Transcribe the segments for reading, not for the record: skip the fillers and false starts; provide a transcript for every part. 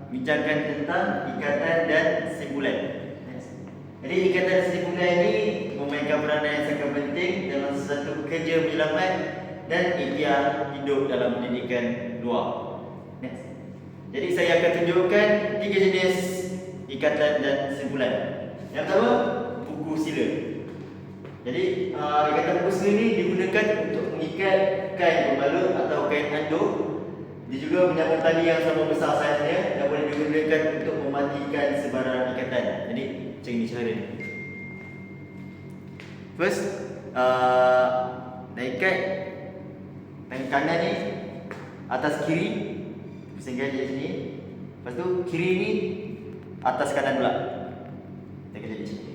bincangkan tentang ikatan dan simpulan. Jadi ikatan dan simpulan ini memainkan peranan yang sangat penting dalam sesuatu kerja penyelamat dan ikhtiar hidup dalam pendidikan luar. Jadi saya akan tunjukkan 3 jenis ikatan dan simpulan. Yang pertama, buku sila. Jadi ikatan buku sila ini digunakan untuk mengikat kain pembalut atau kain anduk. Dia juga menyambung tali yang sama besar saiznya dan boleh digunakan untuk mematikan sebarang ikatan. Jadi macam ini cara dia. First, nak ikat tangan kanan ni atas kiri, sehingga jadi sini. Lepas tu kiri ni atas kanan pula. Kita jadi sini.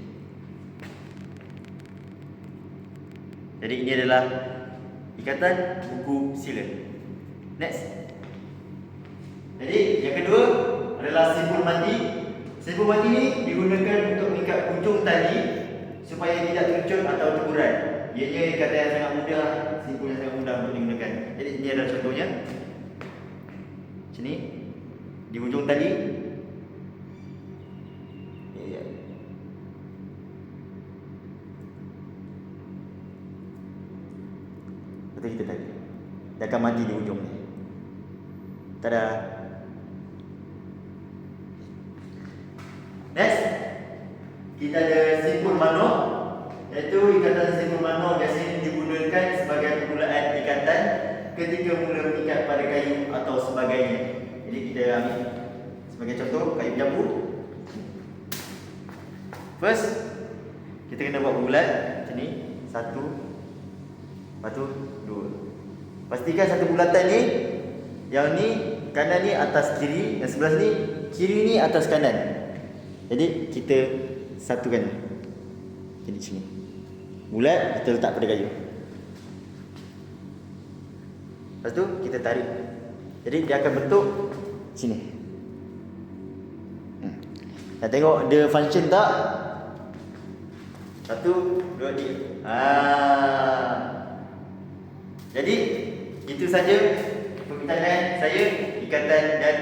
Jadi ini adalah ikatan buku sila. Next. Jadi yang kedua adalah simpul mati. Simpul mati ni digunakan untuk mengikat ujung tali supaya tidak tercut atau terburai. Ianya ikatan yang sangat mudah, simpul yang sangat mudah untuk digunakan. Jadi ini adalah contohnya. Sini di ujung tali. Ya. Betul kita tadi. Dia akan mati di ujung ni. Tada. Next, kita ada simpul manuk, iaitu ikatan simpul manuk biasanya digunakan sebagai permulaan ikatan ketika mula mengikat pada kayu atau sebagainya. Jadi kita ambil sebagai contoh kayu jambu. First, kita kena buat bulat macam ni, 1, lepas tu 2. Pastikan satu bulatan ni, yang ni kanan ni atas kiri, yang sebelah sini kiri ni atas kanan. Jadi kita satukan. Jadi sini. Bulat kita letak pada kayu. Lepas tu kita tarik. Jadi dia akan bentuk sini. Nak tengok dia function tak? 1, 2, 3. Jadi itu saja perbicaraan saya ikatan dan